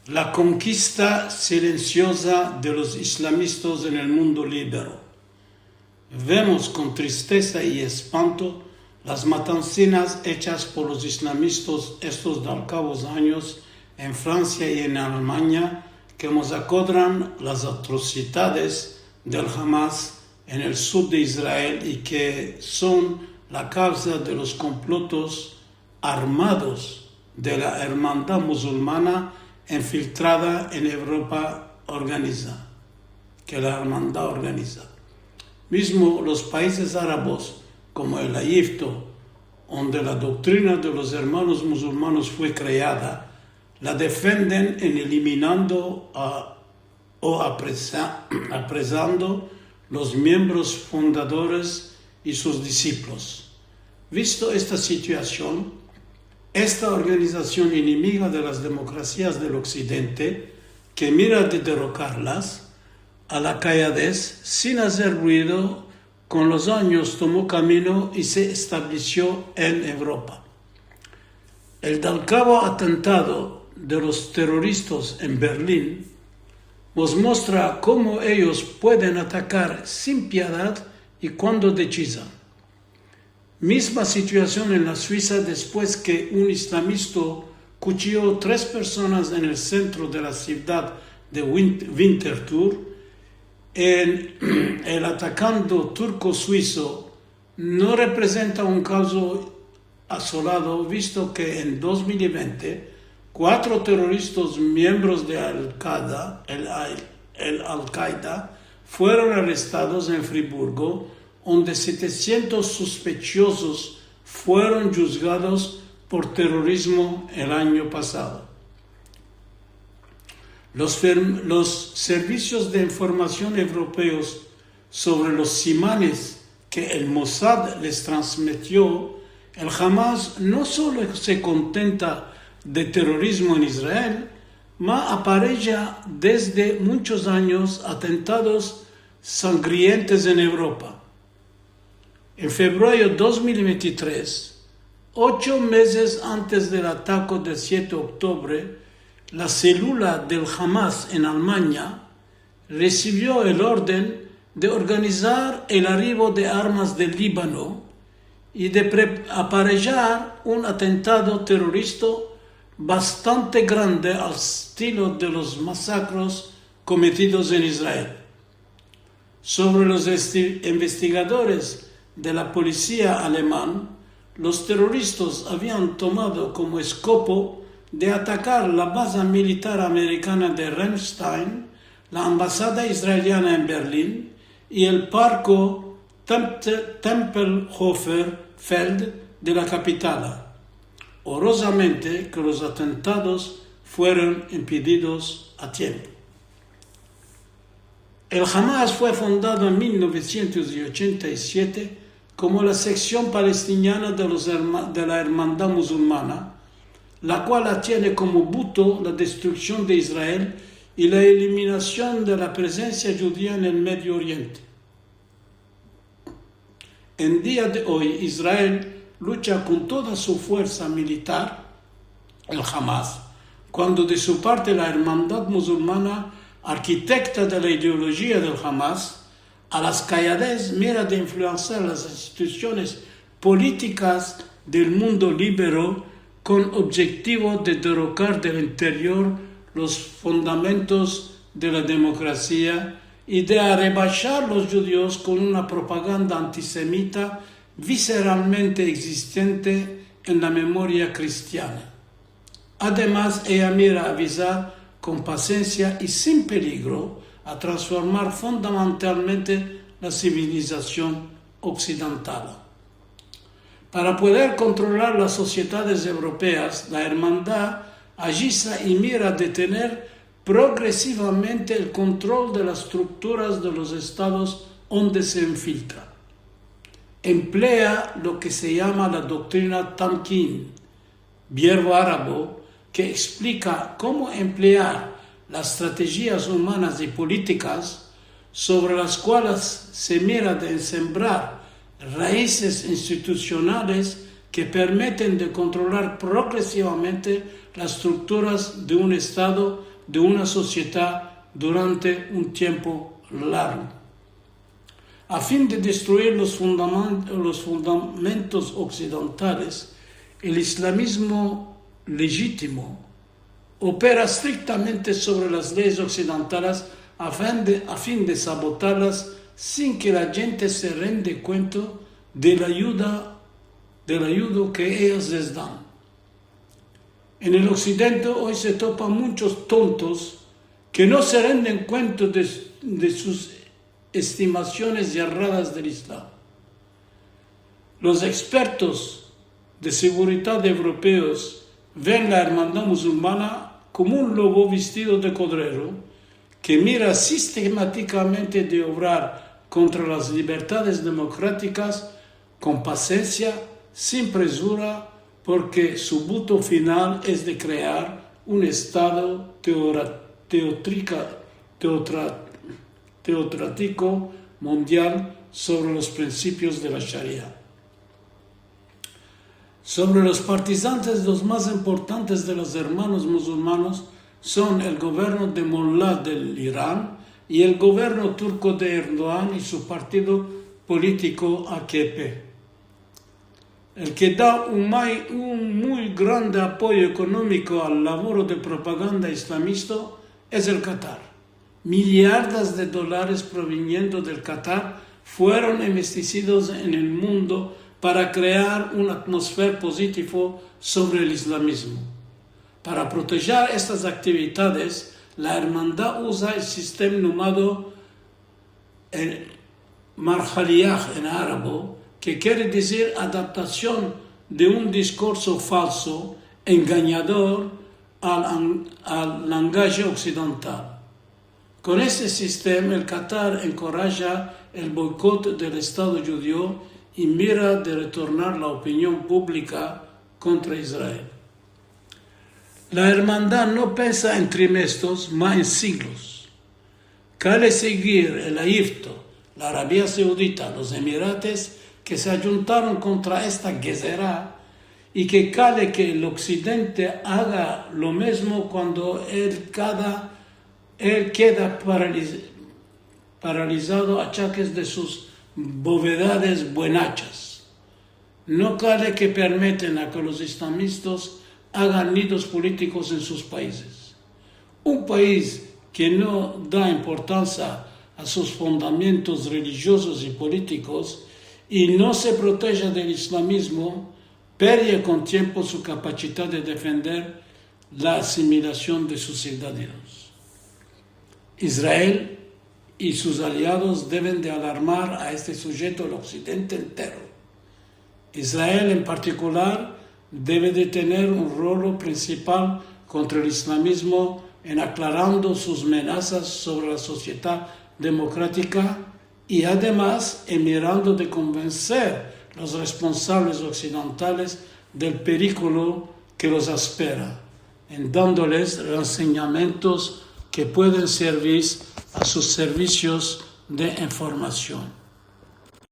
La conquista silenciosa de los islamistas en el mundo libero. Vemos con tristeza y espanto las matancinas hechas por los islamistas estos cabo años en Francia y en Alemania, que nos acuerdan las atrocidades del Hamas en el sur de Israel y que son la causa de los complotos armados de la hermandad musulmana infiltrada en Europa que la hermandad organiza. Mismo los países árabes, como el Egipto, donde la doctrina de los hermanos musulmanes fue creada, la defienden en eliminando o apresando los miembros fundadores y sus discípulos. Visto esta situación, esta organización enemiga de las democracias del Occidente, que mira de derrocarlas a la calladez sin hacer ruido, con los años tomó camino y se estableció en Europa. El cabo atentado de los terroristas en Berlín nos muestra cómo ellos pueden atacar sin piedad y cuando decidan. Misma situación en la Suiza después que un islamista cuchilló 3 personas en el centro de la ciudad de Winterthur. El atacante turco-suizo no representa un caso asolado, visto que en 2020 4 terroristas miembros de Al-Qaeda fueron arrestados en Friburgo, donde 700 sospechosos fueron juzgados por terrorismo el año pasado. Los servicios de información europeos sobre los imanes que el Mossad les transmitió, el Hamas no solo se contenta de terrorismo en Israel, mas apareja desde muchos años atentados sangrientos en Europa. En febrero de 2023, 8 meses antes del ataque del 7 de octubre, la célula del Hamas en Alemania recibió el orden de organizar el arribo de armas del Líbano y de aparejar un atentado terrorista bastante grande al estilo de los masacres cometidos en Israel. Sobre los investigadores de la policía alemana, los terroristas habían tomado como escopo de atacar la base militar americana de Ramstein, la embajada israeliana en Berlín y el parque Tempelhofer Feld de la capital. Horrorosamente que los atentados fueron impedidos a tiempo. El Hamas fue fundado en 1987 como la sección palestina de la hermandad musulmana, la cual tiene como buto la destrucción de Israel y la eliminación de la presencia judía en el Medio Oriente. En día de hoy, Israel lucha con toda su fuerza militar, el Hamas, cuando de su parte la hermandad musulmana, arquitecta de la ideología del Hamas, a las calladez mira de influenciar las instituciones políticas del mundo libero con objetivo de derrocar del interior los fundamentos de la democracia y de arrebatar a los judíos con una propaganda antisemita visceralmente existente en la memoria cristiana. Además, ella mira a avisar con paciencia y sin peligro a transformar fundamentalmente la civilización occidental. Para poder controlar las sociedades europeas, la hermandad agiliza y mira de tener progresivamente el control de las estructuras de los estados donde se infiltra. Emplea lo que se llama la doctrina Tamkin, verbo árabe que explica cómo emplear las estrategias humanas y políticas sobre las cuales se mira de sembrar raíces institucionales que permiten de controlar progresivamente las estructuras de un Estado de una sociedad durante un tiempo largo. A fin de destruir los fundamentos occidentales, el islamismo legítimo opera estrictamente sobre las leyes occidentales a fin de sabotarlas sin que la gente se rende cuenta de la ayuda que ellas les dan. En el occidente hoy se topan muchos tontos que no se renden cuenta de sus estimaciones erradas del Islam. Los expertos de seguridad europeos ven la hermandad musulmana como un lobo vestido de cordero que mira sistemáticamente de obrar contra las libertades democráticas con paciencia, sin presura, porque su voto final es de crear un Estado teocrático mundial sobre los principios de la Sharia. Sobre los partisanos, los más importantes de los hermanos musulmanes son el gobierno de Mullah del Irán y el gobierno turco de Erdogan y su partido político AKP. El que da un muy grande apoyo económico al labor de propaganda islamista es el Qatar. Millardas de dólares proveniendo del Qatar fueron investidos en el mundo para crear una atmósfera positiva sobre el islamismo. Para proteger estas actividades, la hermandad usa el sistema llamado marjaliyah en árabe, que quiere decir adaptación de un discurso falso, engañador al lenguaje occidental. Con este sistema, el Qatar encoraja el boicot del Estado judío y mira de retornar la opinión pública contra Israel. La hermandad no piensa en trimestres, más en siglos. Cabe seguir el Egipto, la Arabia Saudita, los Emiratos, que se juntaron contra esta guerra, y que cabe que el Occidente haga lo mismo cuando él queda paralizado a chaques de sus bovedades buenachas. No cabe que permitan a que los islamistas hagan nidos políticos en sus países. Un país que no da importancia a sus fundamentos religiosos y políticos y no se protege del islamismo, pierde con tiempo su capacidad de defender la asimilación de sus ciudadanos. Israel y sus aliados deben de alarmar a este sujeto el occidente entero. Israel en particular debe de tener un rol principal contra el islamismo en aclarando sus amenazas sobre la sociedad democrática y además en mirando de convencer a los responsables occidentales del peligro que los espera, en dándoles enseñamientos que pueden servir a sus servicios de información.